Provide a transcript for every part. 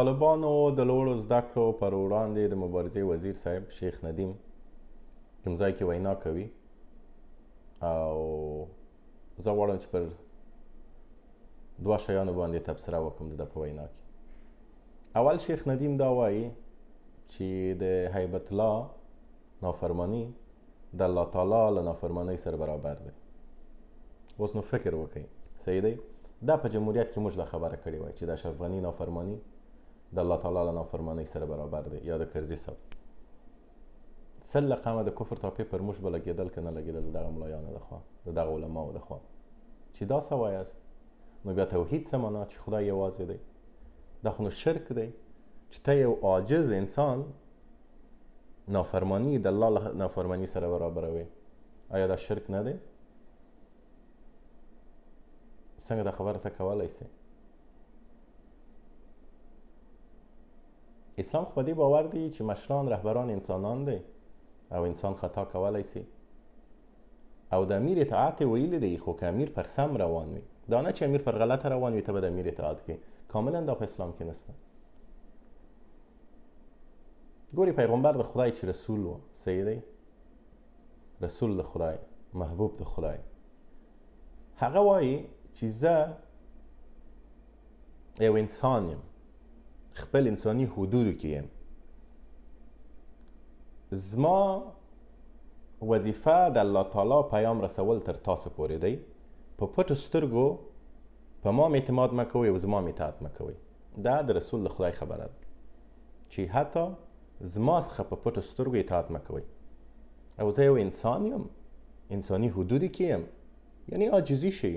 طالبانو د لوړو زده کړو پر وړاندې د مبارزې وزیر صاحب شیخ ندیم کوم ځای کې وینا کوي او زه غواړم چې پر دوه شیانو باندې تبصره وکړم د ده په وینا کې. اول شیخ ندیم دا وایي چې د هیبت الله نافرمانی د الله تعالی له نافرمانۍ سره برابر دی. اوس نو فکر وکړئ، صحیح دی؟ دا په جمهوریت کې موږ دا خبره کړې وای چې د اشرف غني نافرمانی د الله تعالی له نافرمانۍ سره برابر دی، یا د کرزي صاحب سل رقمه د کفر ټاپې پر موږ به لګېدل که نه لګېدل د دغه ملایانو لخوا، د دغه علماو لخوا چې دا څه وایاست. نو بیا توحید څه معنا چې خدای یوازې دی؟ دا خو نو شرک دی چې ته یو عاجز انسان نافرمانی د الله له نافرمانی سره برابروي. آیا دا شرک نه دی؟ څنګه دا خبره ته کولی سې؟ اسلام خو په دې باور دی چې مشران رهبران انسانان دی او انسان خطا کولی سي او د امیر اطاعت یې ویلی دی، خو که امیر پر سم روان وي، دا نه چې امیر پر غلطه روان وي ته به د امیر اطاعت کوي. کاملا دا په اسلام کې نسته. ګوري پیغمبر د خدای چې رسول و، صحیح دی؟ رسول د خدای، محبوب د خدای، هغه وایي چې زه یو انسان یم، خپل انساني حدودو کې یم، زما وظیفه د الله تعالی پیام رسول تر تاسو پورې دی. په پټو سترګو په ما اعتماد مه کوئ او زما اطاعت مه کوئ. دا د رسول د خدای خبره ده چې حتی زما څخه په پټو سترګو اطاعت مه کوئ. او زه یو انسان یم، انساني حدودو کې یم، یعنی عاجزي شي،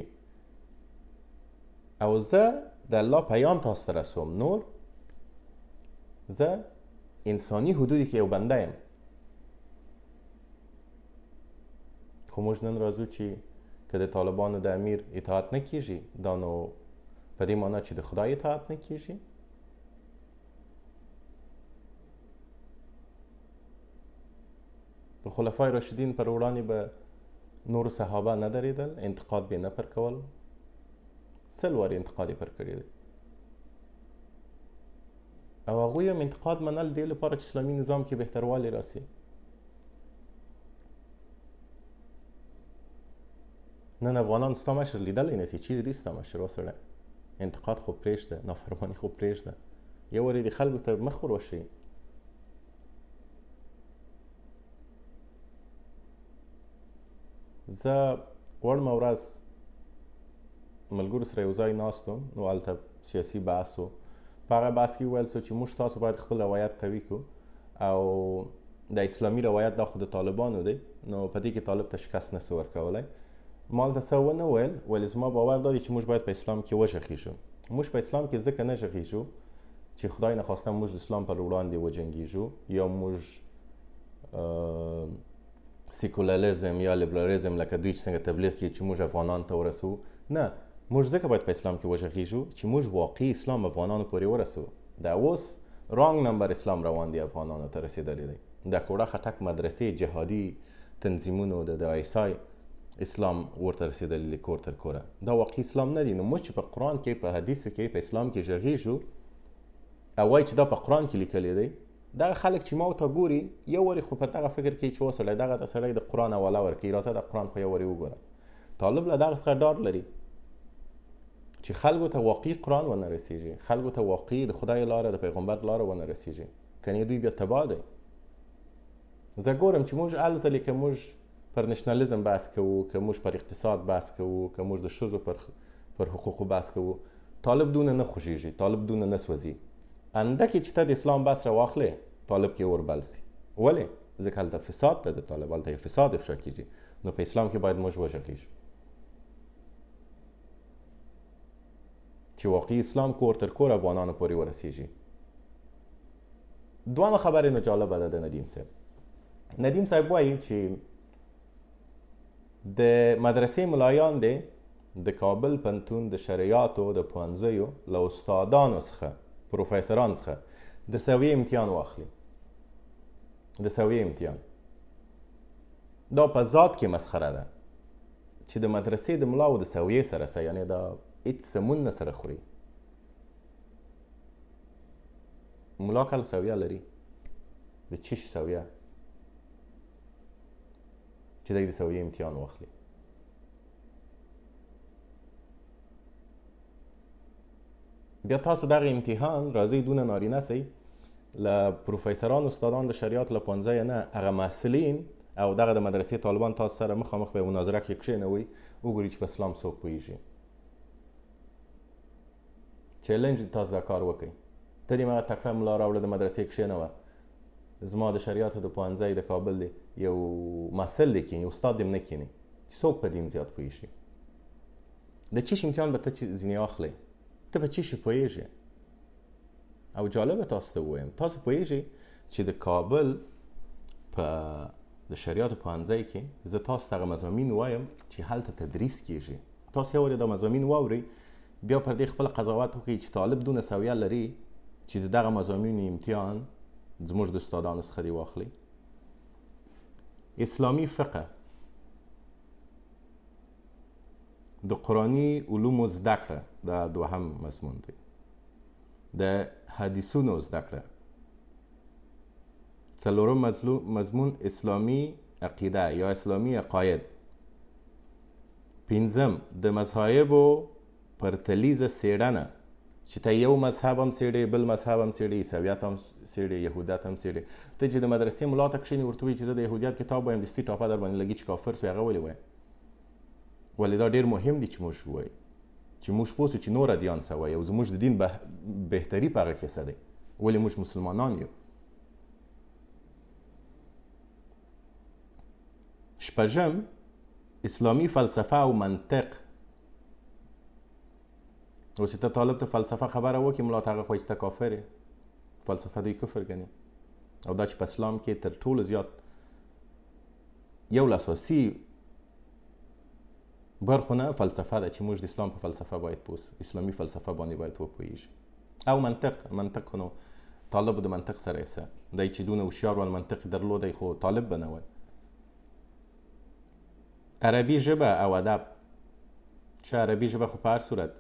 او زه د الله پیام تاسو ته رسوم. نور زه انساني حدودی کې یو بنده یم. خو موږ نن راځو چې که د طالبانو د امیر اطاعت نه کیږي، دا نو په دې معنا چې د خدای اطاعت نه کیږي. د خلفای راشدین پر وړاندې به نورو صحابه نه درېدل، انتقاد به نه پر کول. 100 وارې انتقاد یې پر کړی دی او هغوی هم انتقاد منل دې لپاره چې اسلامي نظام کې بهتروالی راسي. نن افغانان ستا مشر لیدلی نه سي، چیرې دی ستا مشر؟ وسړی انتقاد خو پرېږده، نافرماني خو پرېږده، یو وارې د خلکو ته مخ ور وښیي. زه وړمه ورځ ملګرو سره یو ځای ناست وم، نو هلته سیاسي بحث و. په هغه بحث کې وویل سو چې موږ تاسو باید خپل روایت قوي کړو او د اسلامي روایت دا خو د طالبانو دی، نو په دې کې طالب ته شکست نسو ورکولی. ما هلته څه ونه ویل، ولې زما باور دا دی چې موږ باید په اسلام کې وژغېږو. موږ په اسلام کې ځکه نه ژغېږو چې خدای نخواسته موږ د اسلام پر وړاندې وجنګېږو یا موږ سیکولاریزم یا لیبرالیزم لکه دوی چې څنګه تبلیغ کوي چې موږ افغانانو ته ورسوو. نه، موږ ځکه باید په اسلام کې وژغېږو چې موږ واقعي اسلام افغانانو پورې ورسوو. دا اوس رانګ نمبر اسلام روان دی، افغانانو ته رسېدلی دی. د کوړه خټک مدرسې جهادي تنظیمونو د ISI اسلام ورته رسېدلی دی کور تر کوره. دا واقعي اسلام نه دی. نو موږ چې په قرآن کې، په حدیثو کې، په اسلام کې ژغېږو او وایي چې دا په قرآن کې لیکلی دی، دغه خلک چې ما ورته ګوري یو وارې خو پر دغه فکر کوي چې وسړی دغه ته سړی د قرآن حواله ورکوي، راځه د قرآن خو یو وارې وګوره. طالب له دغه څخه ډار لري چې خلکو ته واقعي قرآن ونه رسیږي، خلکو ته واقعي د خدای لاره، د پیغمبر لاره ونه رسیږي، کنې دوی بیا تباه دی. زه ګورم چې موږ الځلې که موږ پر نشنالیزم بحث کوو، که موږ پر اقتصاد بحث کوو، که موږ د ښځو پر حقوقو بحث کوو، طالب دونه نه خوښیږي، طالب دونه نه سوځي. اندکې چې ته د اسلام بحث راواخلې، طالب کې اور بل سي. ولې؟ ځکه هلته فساد ته د طالب، هلته فساد افشا کیږي. نو په اسلام کې باید موږ وژغېږو چې واقعي اسلام کور تر کور افغانانو پورې ورسیږي. دویمه خبرې نو جالبه ده د ندیم صاحب. ندیم صاحب وایي چې د مدرسې ملایان دی د کابل پوهنتون د شرعیاتو د پوهنځیو له استادانو څخه، پروفیسرانو څخه د سویې امتحان واخلي. د سویې امتحان دا په ذات کې مسخره ده چې د مدرسې د ملاو د سویې سره یعنی دا هیڅ سمون نه سره خوري. ملا کله سویه لري د چی شي سویه چې دی د سویې امتحان واخلي. بیا تاسو دغه امتحان راځئ دونه نارینه سئ له پروفیسران استادان د شریعت له پوهنځیه نه هغه محصلین او دغه د مدرسې طالبان تاسو سره مخامخ به مناظره کې کښېنوئ وګورئ چې په اسلام څوک پوهېږي. چیلنج تاسو دا کار وکئ. ته دې مغه تکړه ملا راوړه د مدرسې کښېنوه زما د شریعتو د پوهنځی د کابل دی یو محصل دی کښېني استاد دې نه کښېني چې څوک په دین زیات پوهېږي. د چی شي امتحان به ته ځینې اخلئ ته په چی شي پوهېږې. او جالبه تاسو ته ووایم تاسو پوهېږئ چې د کابل په د شریعتو پوهنځی کې زه تاسو ته هغه مضامین وایم چې هلته تدریس کېږي. تاسو یو وارې دا مضامین واورئ بیا پر دې خپل قضاوت وکړئ چې طالب دونه سویه لري چې د دغه مضامینو امتحان زموږ د استادانو څخه دې واخلئ. اسلامي فقه د قرآني علومو زده کړه دا دوهم مضمون دی. د حدیثونو زده کړه. څلورم مضمون اسلامي عقیده یا اسلامي عقاید. پنځم د مذاهبو پرتلیزه څېړنه چې ته یو مذهب هم څېړې بل مذهب هم څېړې عیسویت هم څېړې یهودیت هم څېړې. ته چې د مدرسې ملا ته کښېنې ورته وایي چې زه د یهودیت کتاب وایم دستي ټاپه در باندې لګي چې کافر سوی هغه ولې وایي. ولې دا ډېر مهم دی چې موږ ووایو چې موږ پوه سو چې نور ادیان څه وایي او زموږ د دین بهتري په هغه کې څه دی ولې موږ مسلمانان یو. شپږم اسلامي فلسفه او منطق. اوس چې ته طالب ته فلسفه خبره وکړي ملا ته هغه خو چې ته کافر یې. فلسفه دوی کفر ګڼي او دا چې په اسلام کې تر ټولو زیات یو له اساسي برخو نه فلسفه ده چې موږ د اسلام په فلسفه باید پوه سو. اسلامي فلسفه باندې باید وپوهېږو. او منطق خو نو طالب د منطق سره یې څه دی چې دونه هوښیار ول منطق درلودی خو طالب به نه وای. عربي ژبه او ادب. چې عربي ژبه خو په هر صورت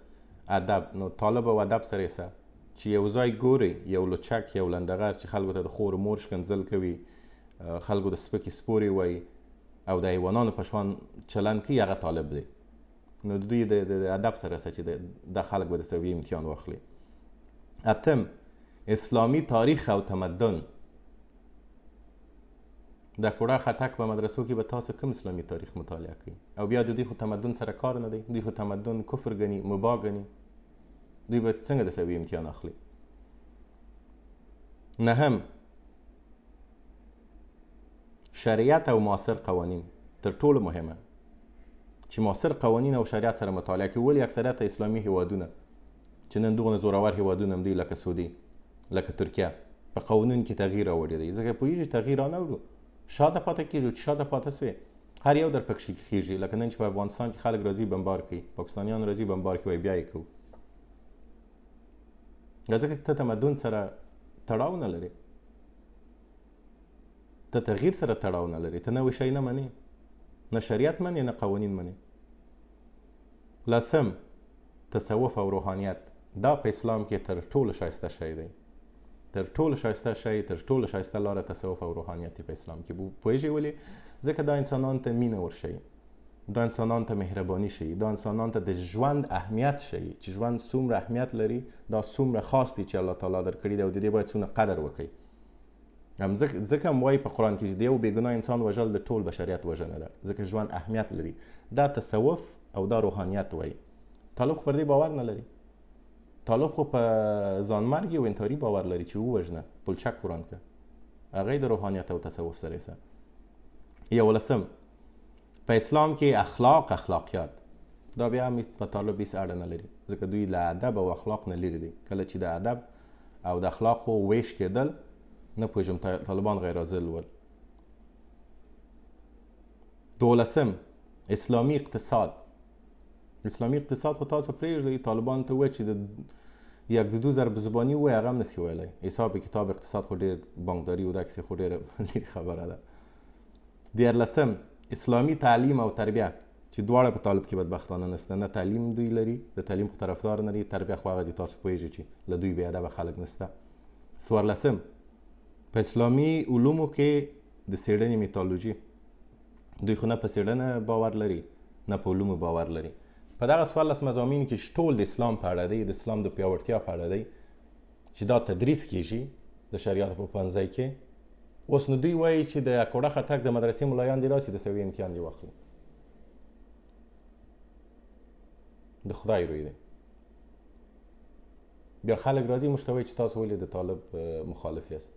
ادب نو طالب او ادب سره یې څه چې یو ځای ګوري یو لوچک یو لنډغر چې خلکو ته د خور مور شکنځل کوي خلکو د سپکې سپورې وایي او د حیوانانو په شان چلند کوي هغه طالب دی. نو د دوی د ادب سره څه چې دا خلک به د سویې امتحان واخلي. اتم اسلامي تاریخ او تمدن. د کوړه خټک په مدرسو کې به تاسو کوم اسلامي تاریخ مطالعه کوي او بیا د دوی خو تمدن سره کار نه دی. دوی خو تمدن کفر ګڼي مباح ګڼي. دوی به څنګه د سویې امتحان اخلي. نهم شریعت او معاصر قوانین. تر ټولو مهمه چې معاصر قوانین او شریعت سره مطالعه کوي. ولې اکثریت اسلامي هیوادونه چې نن دغه زورور هیوادونه هم دي لکه سعودي لکه ترکیه په قانون کې تغییر راوړی دی ځکه پوهېږي تغییر رانهوړو شاته پاتې کېږو چې شاته پاتې سوې هر یو در پکښې خېږي. لکه نن چې په افغانستان کې خلک راځي بمبار کوي پاکستانیان راځي بمبار کوي بیا یې کوو ځکه چې ته تمدن سره تړاو نه لرې ته تغییر سره تړاو نه لرې ته نوی شی نه منې نه شریعت منې نه قوانین منې. لسم تصوف او روحانیت. دا په اسلام کې تر ټولو ښایسته شی دی. تر ټولو ښایسته شی تر ټولو ښایسته لاره تصوف او روحانیت په اسلام کې پوهېږئ ولې ځکه دا انسانانو ته مینه ورښیي دا انسانانو ته مهرباني ښیي دا انسانانو ته د ژوند اهمیت ښیي چې ژوند څومره اهمیت لري دا څومره خاص دی چې الله تعالی درکړي دی او د دې باید څومره قدر وکړئ. ځکه هم وایي په قرآن کې چې د یو بېګناه انسان وژل د ټول بشریت وژنه ده ځکه ژوند اهمیت لري. دا تصوف او دا روحانیت وایي. طالب خو پر دې باور نه لري. طالب خو په ځانمرګي او انتحاري باور لري چې ووژنه پلچک قرآن که هغه د روحانیت او تصوف سره یې څه. یولسم په اسلام کې اخلاقیات. دا بیا هم په طالب هېڅ اړه نه لري ځکه دوی له ادب او اخلاق نه لرې دي. کله چې د ادب او د اخلاقو ویش کېدل نه پوهېږم طالبان غیر حاضر ول. دولسم اسلامي اقتصاد. اسلامي اقتصاد خو تاسو پرېږدئ طالبان ته ووایه چې د یک دو ضرب زباني ووایي هغه هم نسي ویلی. حساب کتاب اقتصاد خو ډېر بانکداري و دا کیسې خو ډېره لرې خبره ده. دیارلسم اسلامي تعلیم او تربیه چې دواړه په طالب کې بدبختانه نسته. نه تعلیم دوی لري د تعلیم خو طرفدار نه لري تربیه خو هغه دي تاسو پوهېږئ چې له دوی بې ادبه خلک نسته څوارلسم په اسلامي علومو کې د څېړنې میتالوجي دوی خو نه په څېړنه باور لري نه په علومو باور لري. په دغه 14 مضامین کې ټول د اسلام په اړه دی، د اسلام د پیاوړتیا په اړه دی چې دا تدریس کیږي د شریعت په پوهنځي کې. اوس نو دوی وایي چې د اکوړه خټک د مدرسې ملایان دي راسي د سوي امتحان دي واخلي. د خدای روی دی. بیا خلک راځي موږ ته وایي چې تاسو ولې د طالب مخالف یاست.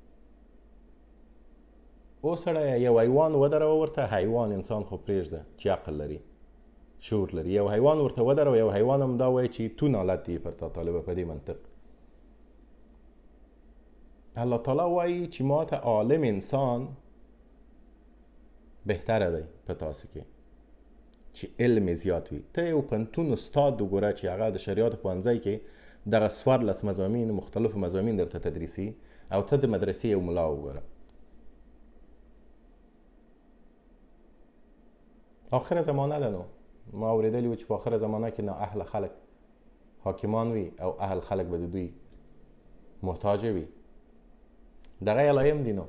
او سړی یو حیوان ودروه ورته، حیوان انسان خو پرېږده چې عقل لري شعور لري، یو حیوان ورته ودروه، یو حیوان هم دا وایي چې تو نالت دی پر تا طالبه په دې منطق. الله تعالی وایي چې ما ته عالم انسان بهتره دی په تاسو کې چې علم زیات وي. ته یو پنتون استاد وګوره چې هغه د شریعت پوهنځي کې دغه 14 مضامین مختلف مضامین درته تدریسي، او ته د مدرسې یو ملا وګوره. آخر زمانه ده نو ما اوریدلی و چې په آخر زمانه کې نه اهل خلک حاکمان وي او اهل خلک به د دوی محتاج وي. دغه علایم دي نو